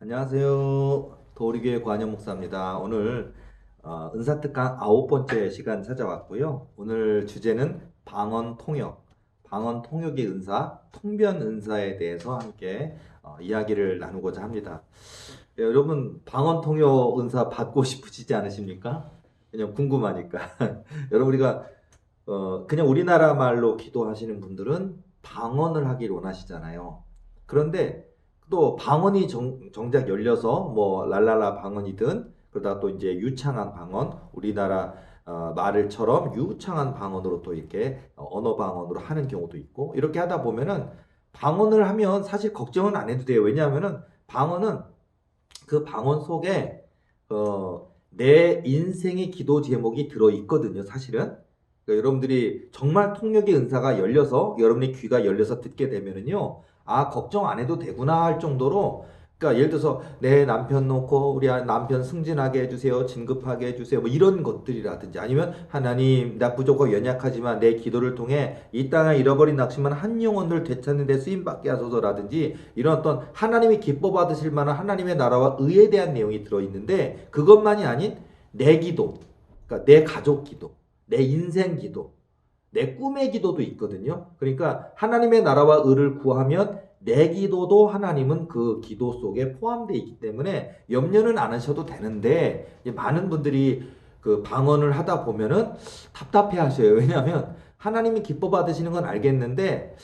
안녕하세요. 도리교회 관현 목사입니다. 오늘 은사특강 9번째 시간 찾아왔고요. 오늘 주제는 방언 통역, 방언 통역의 은사, 통변 은사에 대해서 함께 이야기를 나누고자 합니다. 여러분 방언 통역 은사 받고 싶으시지 않으십니까? 그냥 궁금하니까. 여러분 우리가 그냥 우리나라 말로 기도하시는 분들은 방언을 하기를 원하시잖아요. 그런데 또 방언이 정작 열려서 뭐 랄랄라 방언이든 그러다 또 이제 유창한 방언, 우리나라 말을처럼 유창한 방언으로 또 이렇게 언어 방언으로 하는 경우도 있고, 이렇게 하다 보면은 방언을 하면 사실 걱정은 안 해도 돼요. 왜냐하면은 방언은 그 방언 속에 내 인생의 기도 제목이 들어 있거든요, 사실은. 그러니까 여러분들이 정말 통역의 은사가 열려서 여러분의 귀가 열려서 듣게 되면은요, 아, 걱정 안 해도 되구나 할 정도로, 그러니까 예를 들어서 내 남편 놓고 우리 남편 승진하게 해주세요, 진급하게 해주세요, 뭐 이런 것들이라든지, 아니면 하나님 나 부족하고 연약하지만 내 기도를 통해 이 땅에 잃어버린 낙심한 한 영혼을 되찾는 데 쓰임받게 하소서라든지, 이런 어떤 하나님이 기뻐 받으실 만한 하나님의 나라와 의에 대한 내용이 들어있는데, 그것만이 아닌 내 기도, 그러니까 내 가족 기도, 내 인생 기도, 내 꿈의 기도도 있거든요. 그러니까 하나님의 나라와 의를 구하면 내 기도도 하나님은 그 기도 속에 포함되어 있기 때문에 염려는 안 하셔도 되는데, 많은 분들이 그 방언을 하다 보면은 답답해 하셔요. 왜냐하면 하나님이 기뻐 받으시는 건 알겠는데,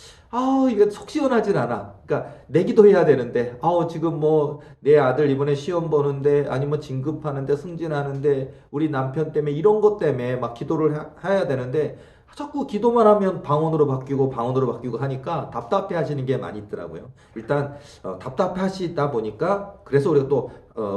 이게 속 시원하진 않아. 그러니까 내 기도해야 되는데, 지금 뭐 내 아들 이번에 시험 보는데, 아니면 진급하는데, 승진하는데, 우리 남편 때문에 이런 것 때문에 막 기도를 해야 되는데, 자꾸 기도만 하면 방언으로 바뀌고 하니까 답답해 하시는 게 많이 있더라고요. 일단 답답해 하시다 보니까, 그래서 우리가 또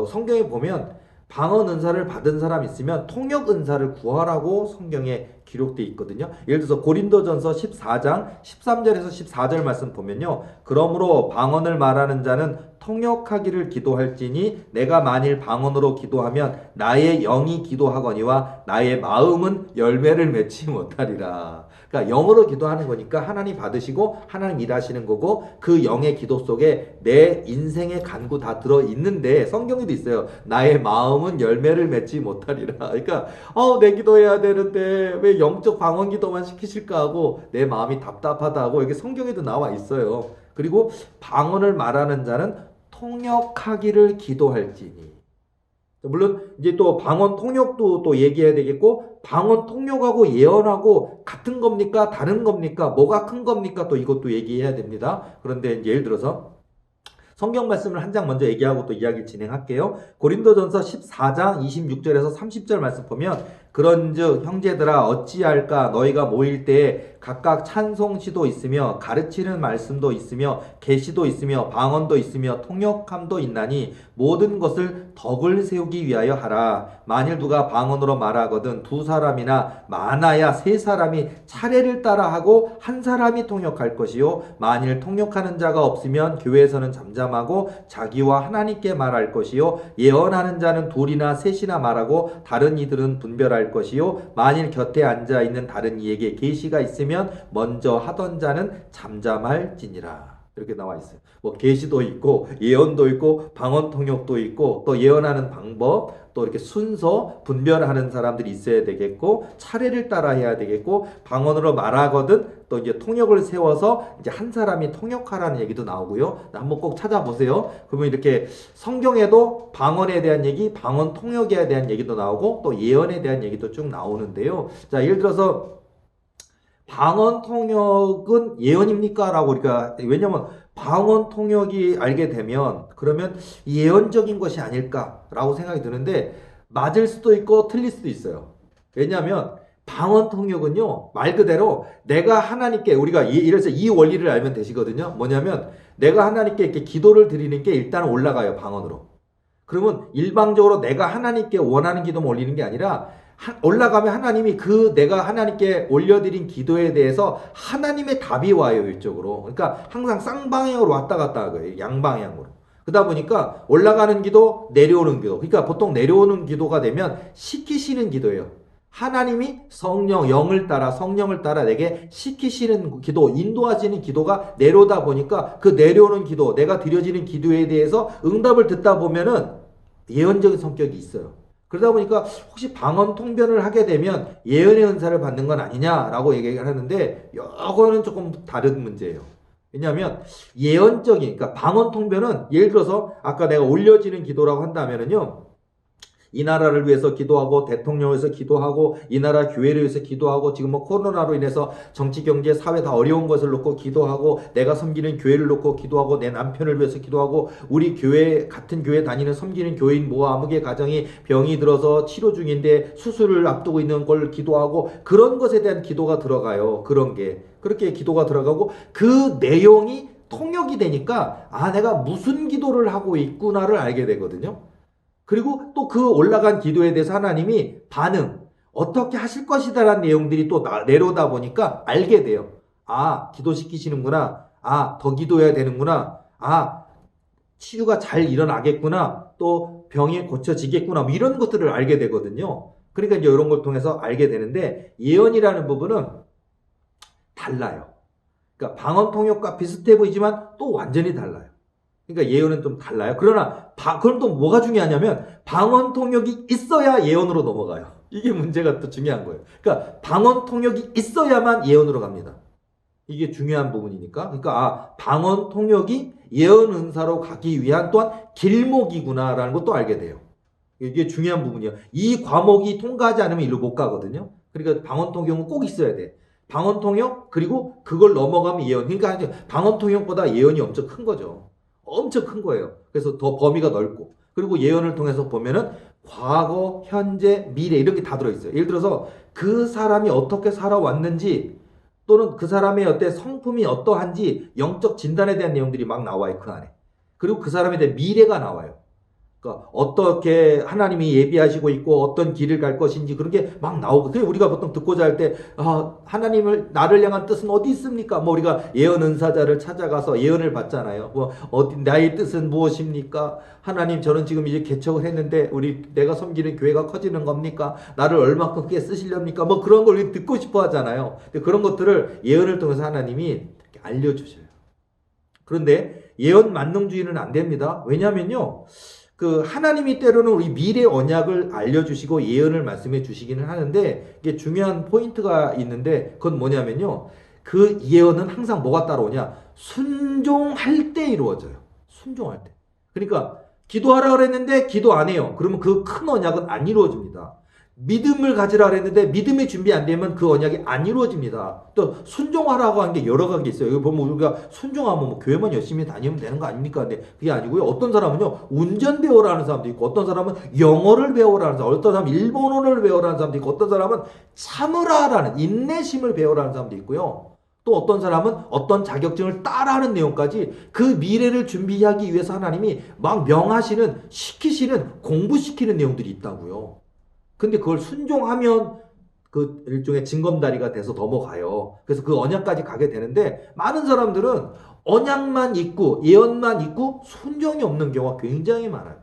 성경에 보면 방언 은사를 받은 사람 있으면 통역 은사를 구하라고 성경에 기록되어 있거든요. 예를 들어서 고린도전서 14장 13절에서 14절 말씀 보면요, 그러므로 방언을 말하는 자는 통역하기를 기도할지니 내가 만일 방언으로 기도하면 나의 영이 기도하거니와 나의 마음은 열매를 맺지 못하리라. 그러니까 영으로 기도하는 거니까 하나님 받으시고 하나님 일하시는 거고, 그 영의 기도 속에 내 인생의 간구 다 들어 있는데, 성경에도 있어요. 나의 마음은 열매를 맺지 못하리라. 그러니까 내 기도해야 되는데 왜 영적 방언 기도만 시키실까 하고 내 마음이 답답하다고 이게 성경에도 나와 있어요. 그리고 방언을 말하는 자는 통역하기를 기도할지니. 물론 이제 또 방언 통역도 또 얘기해야 되겠고, 방언 통역하고 예언하고 같은 겁니까? 다른 겁니까? 뭐가 큰 겁니까? 또 이것도 얘기해야 됩니다. 그런데 이제 예를 들어서 성경 말씀을 한 장 먼저 얘기하고 또 이야기 진행할게요. 고린도전서 14장 26절에서 30절 말씀 보면, 그런즉 형제들아 어찌할까, 너희가 모일 때에 각각 찬송시도 있으며 가르치는 말씀도 있으며 계시도 있으며 방언도 있으며 통역함도 있나니 모든 것을 덕을 세우기 위하여 하라. 만일 누가 방언으로 말하거든 두 사람이나 많아야 세 사람이 차례를 따라 하고 한 사람이 통역할 것이요, 만일 통역하는 자가 없으면 교회에서는 잠잠하고 자기와 하나님께 말할 것이요, 예언하는 자는 둘이나 셋이나 말하고 다른 이들은 분별할 것이요, 만일 곁에 앉아 있는 다른 이에게 계시가 있으면 먼저 하던 자는 잠잠할지니라. 이렇게 나와 있어요. 뭐 계시도 있고 예언도 있고 방언 통역도 있고, 또 예언하는 방법, 또 이렇게 순서 분별하는 사람들이 있어야 되겠고, 차례를 따라 해야 되겠고, 방언으로 말하거든 또 이제 통역을 세워서 이제 한 사람이 통역하라는 얘기도 나오고요. 한번 꼭 찾아보세요. 그러면 이렇게 성경에도 방언에 대한 얘기, 방언 통역에 대한 얘기도 나오고 또 예언에 대한 얘기도 쭉 나오는데요. 자, 예를 들어서 방언 통역은 예언입니까? 라고 우리가, 왜냐면 방언 통역이 알게 되면 그러면 예언적인 것이 아닐까라고 생각이 드는데, 맞을 수도 있고 틀릴 수도 있어요. 왜냐하면 방언 통역은요, 말 그대로 내가 하나님께, 우리가 이래서 이 원리를 알면 되시거든요. 뭐냐면 내가 하나님께 이렇게 기도를 드리는 게 일단 올라가요, 방언으로. 그러면 일방적으로 내가 하나님께 원하는 기도만 올리는 게 아니라, 올라가면 하나님이 그 내가 하나님께 올려드린 기도에 대해서 하나님의 답이 와요, 이쪽으로. 그러니까 항상 쌍방향으로 왔다 갔다 하고요, 양방향으로. 그러다 보니까 올라가는 기도, 내려오는 기도. 그러니까 보통 내려오는 기도가 되면 시키시는 기도예요. 하나님이 성령, 영을 따라, 성령을 따라 내게 시키시는 기도, 인도하시는 기도가 내려오다 보니까 그 내려오는 기도, 내가 드려지는 기도에 대해서 응답을 듣다 보면은 예언적인 성격이 있어요. 그러다 보니까 혹시 방언 통변을 하게 되면 예언의 은사를 받는 건 아니냐라고 얘기를 하는데 이거는 조금 다른 문제예요. 왜냐하면 예언적인, 그러니까 방언 통변은 예를 들어서 아까 내가 올려지는 기도라고 한다면은요. 이 나라를 위해서 기도하고 대통령을 위해서 기도하고 이 나라 교회를 위해서 기도하고 지금 뭐 코로나로 인해서 정치 경제 사회 다 어려운 것을 놓고 기도하고 내가 섬기는 교회를 놓고 기도하고 내 남편을 위해서 기도하고 우리 교회 같은 교회 다니는 섬기는 교인 뭐 아무개 가정이 병이 들어서 치료 중인데 수술을 앞두고 있는 걸 기도하고 그런 것에 대한 기도가 들어가요. 그런 게 그렇게 기도가 들어가고 그 내용이 통역이 되니까 아 내가 무슨 기도를 하고 있구나를 알게 되거든요. 그리고 또 그 올라간 기도에 대해서 하나님이 반응, 어떻게 하실 것이다라는 내용들이 또 내려오다 보니까 알게 돼요. 아, 기도시키시는구나. 아, 더 기도해야 되는구나. 아, 치유가 잘 일어나겠구나. 또 병이 고쳐지겠구나. 뭐 이런 것들을 알게 되거든요. 그러니까 이제 이런 걸 통해서 알게 되는데 예언이라는 부분은 달라요. 그러니까 방언 통역과 비슷해 보이지만 또 완전히 달라요. 그러니까 예언은 좀 달라요. 그러나 그럼 또 뭐가 중요하냐면 방언 통역이 있어야 예언으로 넘어가요. 이게 문제가 또 중요한 거예요. 그러니까 방언 통역이 있어야만 예언으로 갑니다. 이게 중요한 부분이니까. 그러니까 방언 통역이 예언 은사로 가기 위한 또한 길목이구나라는 것도 알게 돼요. 이게 중요한 부분이에요. 이 과목이 통과하지 않으면 일로 못 가거든요. 그러니까 방언 통역은 꼭 있어야 돼. 방언 통역 그리고 그걸 넘어가면 예언. 그러니까 방언 통역보다 예언이 엄청 큰 거죠. 엄청 큰 거예요. 그래서 더 범위가 넓고 그리고 예언을 통해서 보면은 과거, 현재, 미래 이렇게 다 들어있어요. 예를 들어서 그 사람이 어떻게 살아왔는지 또는 그 사람의 어때 성품이 어떠한지 영적 진단에 대한 내용들이 막 나와요. 그 안에. 그리고 그 사람에 대한 미래가 나와요. 그러니까 어떻게 하나님이 예비하시고 있고 어떤 길을 갈 것인지 그런 게 막 나오고 그게 우리가 보통 듣고자 할 때 하나님을 나를 향한 뜻은 어디 있습니까? 뭐 우리가 예언 은사자를 찾아가서 예언을 받잖아요. 뭐 어디 나의 뜻은 무엇입니까? 하나님 저는 지금 이제 개척을 했는데 내가 섬기는 교회가 커지는 겁니까? 나를 얼마큼 크게 쓰시렵니까? 뭐 그런 걸 우리 듣고 싶어 하잖아요. 근데 그런 것들을 예언을 통해서 하나님이 알려주셔요. 그런데 예언 만능주의는 안 됩니다. 왜냐면요. 그 하나님이 때로는 우리 미래 언약을 알려주시고 예언을 말씀해 주시기는 하는데 이게 중요한 포인트가 있는데 그건 뭐냐면요. 그 예언은 항상 뭐가 따라오냐. 순종할 때 이루어져요. 순종할 때. 그러니까 기도하라 그랬는데 기도 안 해요. 그러면 그 큰 언약은 안 이루어집니다. 믿음을 가지라 그랬는데 믿음이 준비 안 되면 그 언약이 안 이루어집니다. 또 순종하라고 하는 게 여러 가지 있어요. 여기 보면 우리가 순종하면 뭐 교회만 열심히 다니면 되는 거 아닙니까? 근데 그게 아니고요. 어떤 사람은요 운전 배우라는 사람도 있고 어떤 사람은 영어를 배우라는 사람, 어떤 사람은 일본어를 배우라는 사람도 있고 어떤 사람은 참으라라는 인내심을 배우라는 사람도 있고요. 또 어떤 사람은 어떤 자격증을 따라하는 내용까지 그 미래를 준비하기 위해서 하나님이 막 명하시는 시키시는 공부시키는 내용들이 있다고요. 근데 그걸 순종하면 그 일종의 징검다리가 돼서 넘어가요. 그래서 그 언약까지 가게 되는데 많은 사람들은 언약만 있고 예언만 있고 순종이 없는 경우가 굉장히 많아요.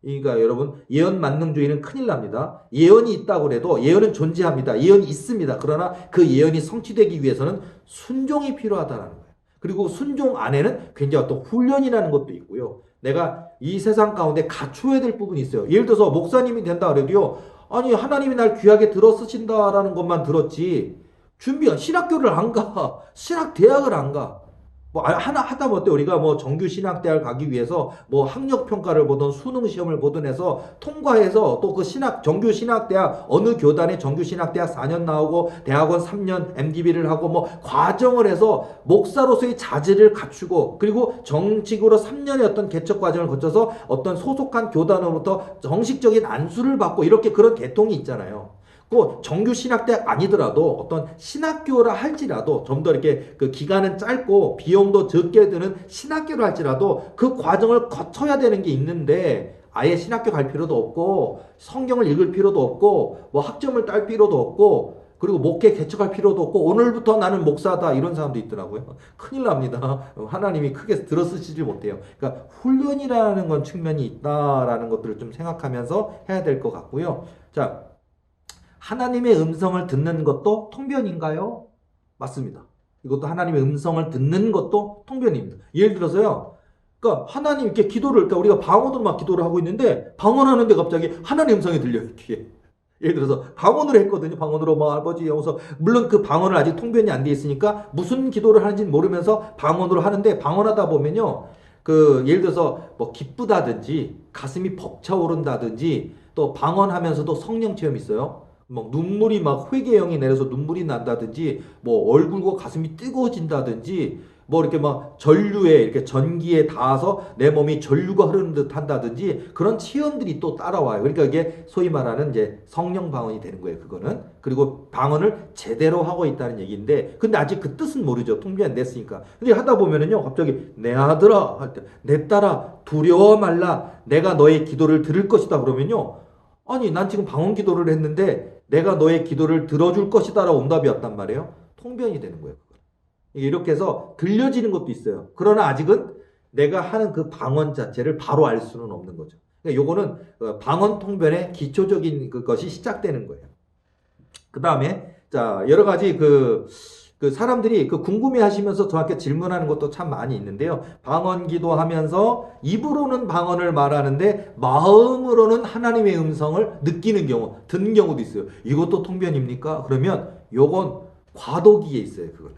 그러니까 여러분 예언 만능주의는 큰일 납니다. 예언이 있다고 해도 예언은 존재합니다. 예언이 있습니다. 그러나 그 예언이 성취되기 위해서는 순종이 필요하다는 거예요. 그리고 순종 안에는 굉장히 어떤 훈련이라는 것도 있고요. 내가 이 세상 가운데 갖춰야 될 부분이 있어요. 예를 들어서 목사님이 된다 그래도요. 아니 하나님이 날 귀하게 들어 쓰신다라는 것만 들었지 준비한 신학교를 안 가. 신학대학을 안 가. 뭐 하나 하다 못해 우리가 뭐 정규 신학대학을 가기 위해서 뭐 학력 평가를 보든 수능 시험을 보든 해서 통과해서 또 그 정규 신학대학 어느 교단에 정규 신학대학 4년 나오고 대학원 3년 MDB를 하고 뭐 과정을 해서 목사로서의 자질을 갖추고 그리고 정식으로 3년의 어떤 개척 과정을 거쳐서 어떤 소속한 교단으로부터 정식적인 안수를 받고 이렇게 그런 계통이 있잖아요. 꼭 정규 신학대학 아니더라도 어떤 신학교라 할지라도 좀 더 이렇게 그 기간은 짧고 비용도 적게 드는 신학교라 할지라도 그 과정을 거쳐야 되는 게 있는데 아예 신학교 갈 필요도 없고 성경을 읽을 필요도 없고 뭐 학점을 딸 필요도 없고 그리고 목회 개척할 필요도 없고 오늘부터 나는 목사다 이런 사람도 있더라고요. 큰일 납니다. 하나님이 크게 들어쓰시지 못해요. 그러니까 훈련이라는 건 측면이 있다라는 것들을 좀 생각하면서 해야 될 것 같고요. 자. 하나님의 음성을 듣는 것도 통변인가요? 맞습니다. 이것도 하나님의 음성을 듣는 것도 통변입니다. 예를 들어서요. 그러니까 하나님 이렇게 기도를, 그러니까 우리가 방언으로 막 기도를 하고 있는데 방언하는데 갑자기 하나님 음성이 들려요. 귀에. 예를 들어서 방언으로 했거든요. 방언으로 뭐 아버지 여기서 물론 그 방언을 아직 통변이 안 돼 있으니까 무슨 기도를 하는지는 모르면서 방언으로 하는데 방언하다 보면요. 그 예를 들어서 뭐 기쁘다든지 가슴이 벅차오른다든지 또 방언하면서도 성령 체험이 있어요. 뭐 눈물이 막 회개형이 내려서 눈물이 난다든지 뭐 얼굴과 가슴이 뜨거워진다든지 뭐 이렇게 막 전류에 이렇게 전기에 닿아서 내 몸이 전류가 흐르는 듯 한다든지 그런 체험들이 또 따라와요. 그러니까 이게 소위 말하는 이제 성령 방언이 되는 거예요. 그거는. 그리고 방언을 제대로 하고 있다는 얘기인데 근데 아직 그 뜻은 모르죠. 통비 안 됐으니까. 근데 하다 보면은요. 갑자기 내 아들아 할 때 내 딸아 두려워 말라 내가 너의 기도를 들을 것이다 그러면요. 아니 난 지금 방언 기도를 했는데 내가 너의 기도를 들어줄 것이다라고 응답이 왔단 말이에요. 통변이 되는 거예요. 이렇게 해서 들려지는 것도 있어요. 그러나 아직은 내가 하는 그 방언 자체를 바로 알 수는 없는 거죠. 그러니까 요거는 방언 통변의 기초적인 그것이 시작되는 거예요. 그 다음에 자 여러 가지 그 사람들이 그 궁금해 하시면서 저한테 질문하는 것도 참 많이 있는데요. 방언 기도하면서 입으로는 방언을 말하는데 마음으로는 하나님의 음성을 느끼는 경우, 듣는 경우도 있어요. 이것도 통변입니까? 그러면 요건 과도기에 있어요. 그거는.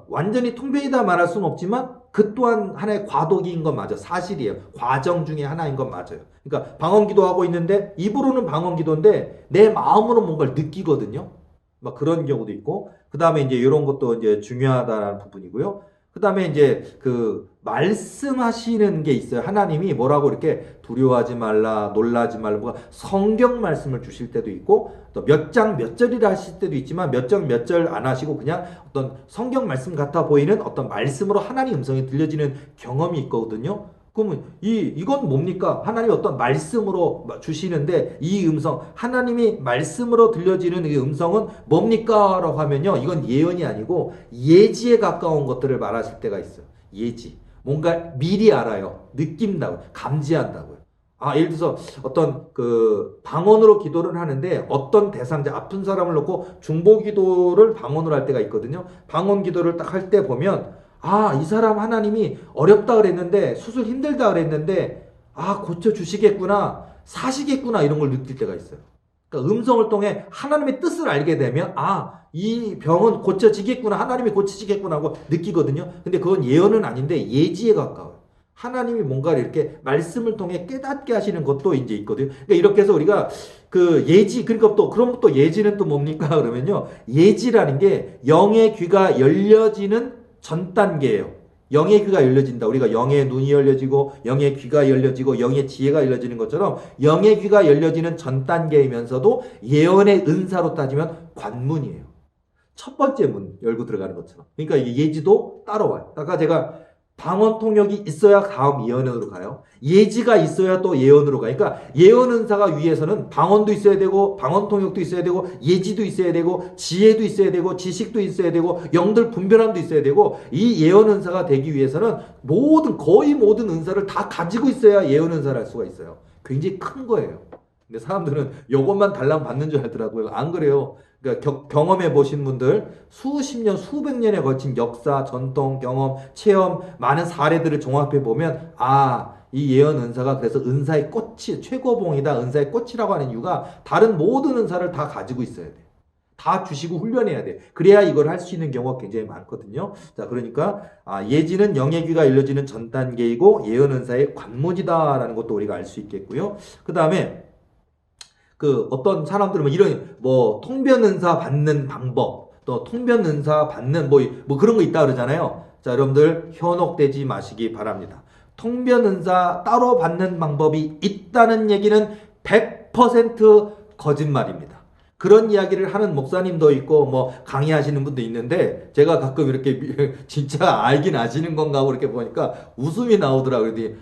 완전히 통변이다 말할 수는 없지만 그 또한 하나의 과도기인 건 맞아. 사실이에요. 과정 중에 하나인 건 맞아요. 그러니까 방언 기도하고 있는데 입으로는 방언 기도인데 내 마음으로 뭔가를 느끼거든요. 막 그런 경우도 있고 그 다음에 이제 이런 것도 이제 중요하다는 부분이고요. 그 다음에 이제 그 말씀하시는 게 있어요. 하나님이 뭐라고 이렇게 두려워하지 말라, 놀라지 말라, 성경 말씀을 주실 때도 있고 또 몇 장 몇 절이라 하실 때도 있지만 몇 장 몇 절 안 하시고 그냥 어떤 성경 말씀 같아 보이는 어떤 말씀으로 하나님 음성이 들려지는 경험이 있거든요. 그러면 이건 뭡니까? 하나님이 어떤 말씀으로 주시는데 이 음성, 하나님이 말씀으로 들려지는 이 음성은 뭡니까? 라고 하면요. 이건 예언이 아니고 예지에 가까운 것들을 말하실 때가 있어요. 예지. 뭔가 미리 알아요. 느낀다고, 감지한다고요. 예를 들어서 어떤 그 방언으로 기도를 하는데 어떤 대상자, 아픈 사람을 놓고 중보 기도를 방언으로 할 때가 있거든요. 방언 기도를 딱 할 때 보면 이 사람 하나님이 어렵다 그랬는데 수술 힘들다 그랬는데 고쳐주시겠구나 사시겠구나 이런 걸 느낄 때가 있어요. 그러니까 음성을 통해 하나님의 뜻을 알게 되면 이 병은 고쳐지겠구나 하나님이 고치시겠구나 하고 느끼거든요. 근데 그건 예언은 아닌데 예지에 가까워요. 하나님이 뭔가를 이렇게 말씀을 통해 깨닫게 하시는 것도 이제 있거든요. 그러니까 이렇게 해서 우리가 그 예지, 그러니까 또, 그럼 또 예지는 또 뭡니까? 그러면요. 예지라는 게 영의 귀가 열려지는 전 단계예요. 영의 귀가 열려진다. 우리가 영의 눈이 열려지고 영의 귀가 열려지고 영의 지혜가 열려지는 것처럼 영의 귀가 열려지는 전 단계이면서도 예언의 은사로 따지면 관문이에요. 첫 번째 문 열고 들어가는 것처럼. 그러니까 이게 예지도 따라와요. 아까 제가 방언 통역이 있어야 다음 예언으로 가요. 예지가 있어야 또 예언으로 가요. 그러니까 예언 은사가 위해서는 방언도 있어야 되고 방언 통역도 있어야 되고 예지도 있어야 되고 지혜도 있어야 되고 지식도 있어야 되고 영들 분별함도 있어야 되고 이 예언 은사가 되기 위해서는 거의 모든 은사를 다 가지고 있어야 예언 은사를 할 수가 있어요. 굉장히 큰 거예요. 근데 사람들은 요것만 달랑 받는 줄 알더라고요. 안 그래요. 그러니까 경험해 보신 분들 수십 년, 수백 년에 걸친 역사, 전통, 경험, 체험, 많은 사례들을 종합해 보면 이 예언 은사가 그래서 은사의 꽃이 최고봉이다. 은사의 꽃이라고 하는 이유가 다른 모든 은사를 다 가지고 있어야 돼. 다 주시고 훈련해야 돼. 그래야 이걸 할 수 있는 경우가 굉장히 많거든요. 자, 그러니까 예지는 영의 귀가 열려지는 전 단계이고 예언 은사의 관문이다라는 것도 우리가 알 수 있겠고요. 그 다음에 어떤 사람들은 이런 통변 은사 받는 방법, 또 통변 은사 받는 그런 거 있다 그러잖아요. 자, 여러분들 현혹되지 마시기 바랍니다. 통변 은사 따로 받는 방법이 있다는 얘기는 100% 거짓말입니다. 그런 이야기를 하는 목사님도 있고 강의하시는 분도 있는데 제가 가끔 이렇게 진짜 알긴 아시는 건가 하고 이렇게 보니까 웃음이 나오더라고요. 그러더니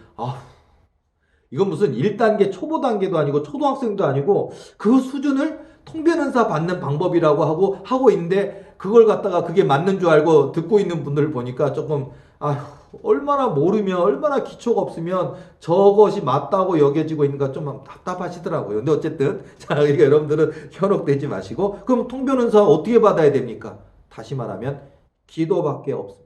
이건 무슨 1단계 초보 단계도 아니고 초등학생도 아니고 그 수준을 통변은사 받는 방법이라고 하고 있는데 그걸 갖다가 그게 맞는 줄 알고 듣고 있는 분들을 보니까 조금 얼마나 모르면, 얼마나 기초가 없으면 저것이 맞다고 여겨지고 있는가 좀 답답하시더라고요. 근데 어쨌든, 자, 그러니까 여러분들은 현혹되지 마시고, 그럼 통변은사 어떻게 받아야 됩니까? 다시 말하면, 기도밖에 없습니다.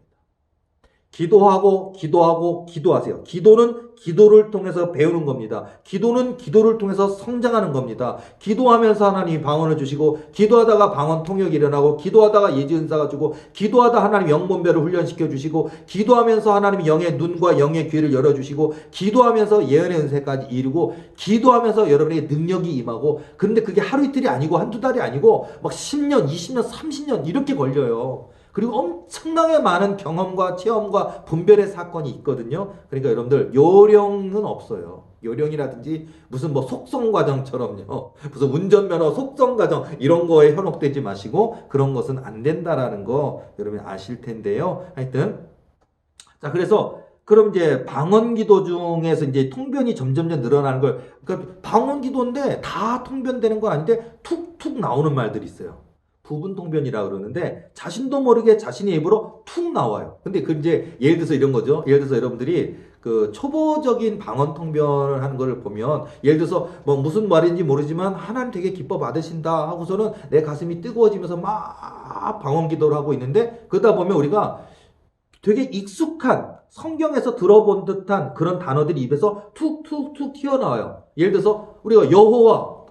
기도하고 기도하고 기도하세요. 기도는 기도를 통해서 배우는 겁니다. 기도는 기도를 통해서 성장하는 겁니다. 기도하면서 하나님이 방언을 주시고, 기도하다가 방언 통역이 일어나고, 기도하다가 예지 은사가 주고, 기도하다 하나님 영본배를 훈련시켜 주시고, 기도하면서 하나님이 영의 눈과 영의 귀를 열어 주시고, 기도하면서 예언의 은사까지 이루고, 기도하면서 여러분에게 능력이 임하고. 그런데 그게 하루 이틀이 아니고 한두 달이 아니고 막 10년, 20년, 30년 이렇게 걸려요. 그리고 엄청나게 많은 경험과 체험과 분별의 사건이 있거든요. 그러니까 여러분들 요령은 없어요. 요령이라든지 무슨 뭐 속성 과정처럼요. 무슨 운전면허 속성 과정 이런 거에 현혹되지 마시고, 그런 것은 안 된다라는 거 여러분이 아실 텐데요. 하여튼 자, 그래서 그럼 이제 방언 기도 중에서 이제 통변이 점점점 늘어나는 걸, 그러니까 방언 기도인데 다 통변되는 건 아닌데 툭툭 나오는 말들이 있어요. 부분 통변이라 그러는데 자신도 모르게 자신의 입으로 툭 나와요. 근데 그 이제 예를 들어서 이런 거죠. 예를 들어서 여러분들이 그 초보적인 방언 통변을 하는 거를 보면, 예를 들어서 뭐 무슨 말인지 모르지만 하나님 되게 기뻐 받으신다 하고서는 내 가슴이 뜨거워지면서 막 방언 기도를 하고 있는데, 그러다 보면 우리가 되게 익숙한 성경에서 들어본 듯한 그런 단어들이 입에서 툭툭툭 튀어나와요. 예를 들어서 우리가 여호와,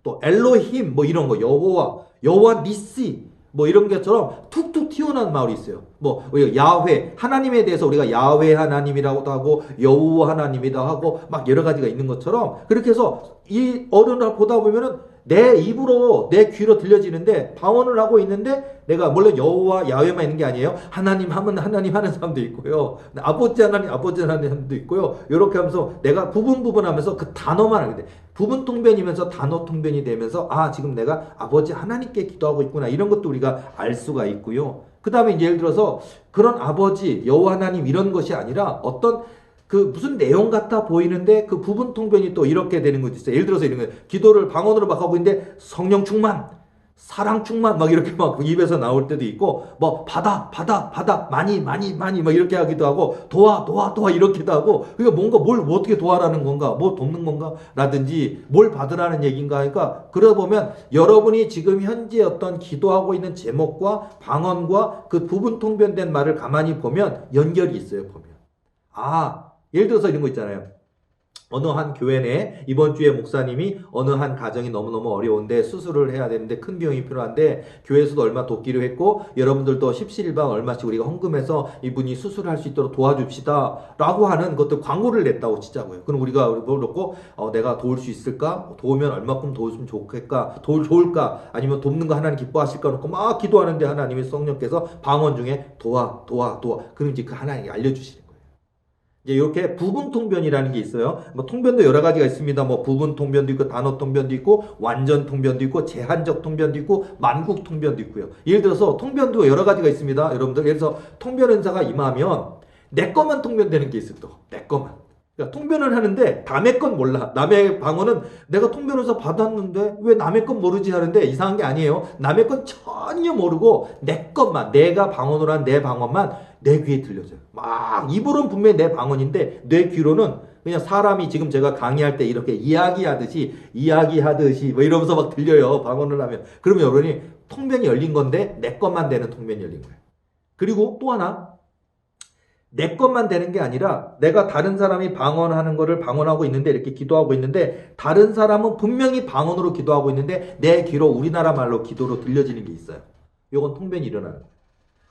또 엘로힘 뭐 이런 거, 여호와 니시 뭐 이런 것처럼 툭툭 튀어나온 말이 있어요. 뭐 우리가 야훼 하나님에 대해서 우리가 야훼 하나님이라고도 하고 여호와 하나님이다 하고 막 여러 가지가 있는 것처럼, 그렇게 해서 이 어른을 보다 보면은 내 입으로 내 귀로 들려지는데 방언을 하고 있는데, 내가 물론 여호와 야훼만 있는 게 아니에요. 하나님 하면 하나님 하는 사람도 있고요. 아버지 하나님 하는 사람도 있고요. 이렇게 하면서 내가 부분하면서 그 단어만 하는데, 부분 통변이면서 단어 통변이 되면서, 아, 지금 내가 아버지 하나님께 기도하고 있구나, 이런 것도 우리가 알 수가 있고요. 그 다음에 이제 예를 들어서 그런 아버지 여호와 하나님 이런 것이 아니라 어떤 그 무슨 내용 같아 보이는데 그 부분 통변이 또 이렇게 되는 것도 있어요. 예를 들어서 이런 거예요. 기도를 방언으로 막 하고 있는데 성령 충만, 사랑 충만 막 이렇게 막 입에서 나올 때도 있고, 뭐 받아 많이 막 이렇게 하기도 하고, 도와 이렇게도 하고. 그러니까 뭔가 뭘 어떻게 도와라는 건가, 뭐 돕는 건가 라든지 뭘 받으라는 얘기인가 하니까, 그러다 보면 여러분이 지금 현재 어떤 기도하고 있는 제목과 방언과 그 부분 통변된 말을 가만히 보면 연결이 있어요. 보면, 아, 예를 들어서 이런 거 있잖아요. 어느 한 교회 내 이번 주에 목사님이 어느 한 가정이 너무너무 어려운데 수술을 해야 되는데 큰 비용이 필요한데, 교회에서도 얼마 돕기로 했고 여러분들도 십시일반 얼마씩 우리가 헌금해서 이분이 수술을 할 수 있도록 도와줍시다 라고 하는 것도 광고를 냈다고 치자고요. 그럼 우리가 뭘 놓고 내가 도울 수 있을까? 도우면 얼마큼 도우면 좋을까? 좋을까? 아니면 돕는 거 하나님 기뻐하실까? 놓고 막 기도하는데 하나님의 성령께서 방언 중에 도와. 그럼 이제 그 하나님이 알려주시는 거예요. 이제 이렇게 부분 통변이라는 게 있어요. 뭐 통변도 여러 가지가 있습니다. 뭐 부분 통변도 있고, 단어 통변도 있고, 완전 통변도 있고, 제한적 통변도 있고, 만국 통변도 있고요. 예를 들어서 통변도 여러 가지가 있습니다. 여러분들, 예를 들어서 통변 은사가 임하면 내 것만 통변되는 게 있어요. 또 내 것만. 그러니까 통변을 하는데 남의 건 몰라. 남의 방언은 내가 통변 은사 받았는데 왜 남의 건 모르지 하는데, 이상한 게 아니에요. 남의 건 전혀 모르고 내 것만, 내가 방언으로 한 내 방언만 내 귀에 들려져요. 막 입으로는 분명히 내 방언인데 내 귀로는 그냥 사람이 지금 제가 강의할 때 이렇게 이야기하듯이 뭐 이러면서 막 들려요. 방언을 하면. 그러면 여러분이 통변이 열린 건데 내 것만 되는 통변이 열린 거예요. 그리고 또 하나, 내 것만 되는 게 아니라 내가 다른 사람이 방언하는 거를 방언하고 있는데, 이렇게 기도하고 있는데 다른 사람은 분명히 방언으로 기도하고 있는데 내 귀로 우리나라 말로 기도로 들려지는 게 있어요. 이건 통변이 일어나는 거예요.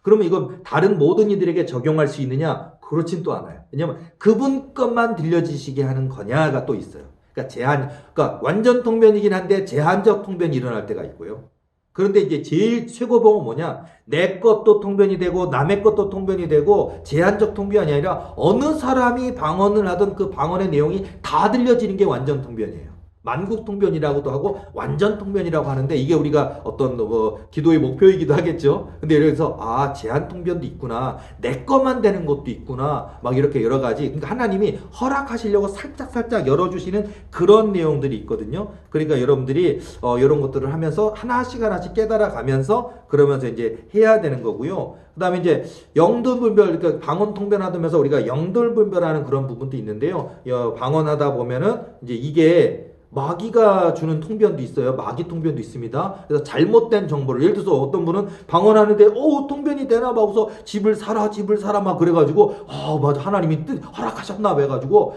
그러면 이건 다른 모든 이들에게 적용할 수 있느냐? 그렇진 또 않아요. 왜냐면 그분 것만 들려지시게 하는 거냐가 또 있어요. 그러니까 완전 통변이긴 한데 제한적 통변이 일어날 때가 있고요. 그런데 이제 제일 최고봉은 뭐냐? 내 것도 통변이 되고 남의 것도 통변이 되고, 제한적 통변이 아니라 어느 사람이 방언을 하던 그 방언의 내용이 다 들려지는 게 완전 통변이에요. 만국통변이라고도 하고 완전통변이라고 하는데 이게 우리가 어떤 뭐 기도의 목표이기도 하겠죠. 근데 여기서 아 제한통변도 있구나, 내 것만 되는 것도 있구나, 막 이렇게 여러 가지. 그러니까 하나님이 허락하시려고 살짝 열어주시는 그런 내용들이 있거든요. 그러니까 여러분들이 이런 것들을 하면서 하나씩 깨달아 가면서 그러면서 이제 해야 되는 거고요. 그다음에 이제 영들분별, 그러니까 방언통변하면서 우리가 영들분별하는 그런 부분도 있는데요. 방언하다 보면은 이제 이게 마귀가 주는 통변도 있어요. 마귀 통변도 있습니다. 그래서 잘못된 정보를, 예를 들어서 어떤 분은 방언하는데 통변이 되나 봐 하고서 집을 사라 막 그래가지고 맞아 하나님이 뜻 허락하셨나 봐 해가지고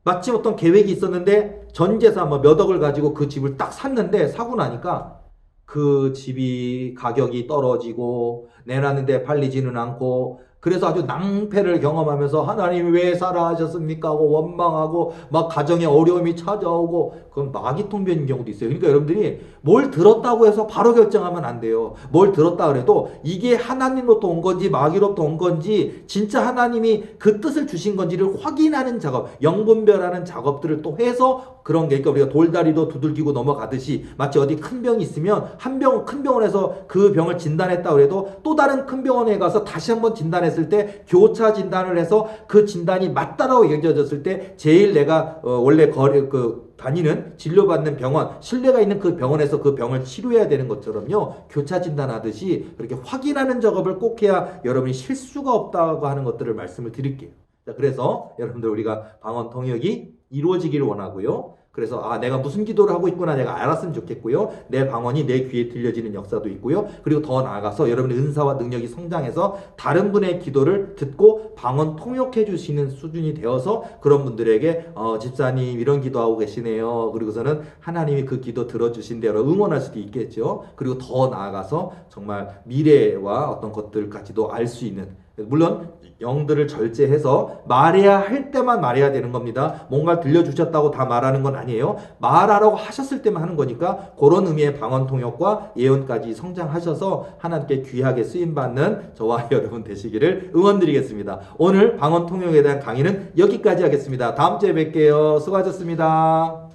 마침 어떤 계획이 있었는데 전 재산 뭐 몇 억을 가지고 그 집을 딱 샀는데 사고 나니까 그 집이 가격이 떨어지고 내놨는데 팔리지는 않고 그래서 아주 낭패를 경험하면서 하나님 왜 사라 하셨습니까 하고 원망하고 막 가정에 어려움이 찾아오고 그건 마귀통변인 경우도 있어요. 그러니까 여러분들이 뭘 들었다고 해서 바로 결정하면 안 돼요. 뭘 들었다 그래도 이게 하나님로부터 온 건지 마귀로부터 온 건지 진짜 하나님이 그 뜻을 주신 건지를 확인하는 작업, 영분별하는 작업들을 또 해서 그런 게, 그러니까 우리가 돌다리도 두들기고 넘어가듯이 마치 어디 큰 병이 있으면 큰 병원에서 그 병을 진단했다 그래도 또 다른 큰 병원에 가서 다시 한번 진단했을 때 교차 진단을 해서 그 진단이 맞다라고 여겨졌을 때 제일 내가 원래 다니는 진료받는 병원, 신뢰가 있는 그 병원에서 그 병을 치료해야 되는 것처럼요. 교차 진단하듯이 그렇게 확인하는 작업을 꼭 해야 여러분이 실수가 없다고 하는 것들을 말씀을 드릴게요. 자, 그래서 여러분들 우리가 방언 통역이 이루어지기를 원하고요. 그래서 내가 무슨 기도를 하고 있구나 내가 알았으면 좋겠고요. 내 방언이 내 귀에 들려지는 역사도 있고요. 그리고 더 나아가서 여러분의 은사와 능력이 성장해서 다른 분의 기도를 듣고 방언 통역해 주시는 수준이 되어서 그런 분들에게 집사님 이런 기도하고 계시네요. 그리고서는 하나님이 그 기도 들어주신 대로 응원할 수도 있겠죠. 그리고 더 나아가서 정말 미래와 어떤 것들까지도 알 수 있는, 물론 영들을 절제해서 말해야 할 때만 말해야 되는 겁니다. 뭔가 들려주셨다고 다 말하는 건 아니에요. 말하라고 하셨을 때만 하는 거니까 그런 의미의 방언 통역과 예언까지 성장하셔서 하나님께 귀하게 쓰임받는 저와 여러분 되시기를 응원드리겠습니다. 오늘 방언 통역에 대한 강의는 여기까지 하겠습니다. 다음 주에 뵐게요. 수고하셨습니다.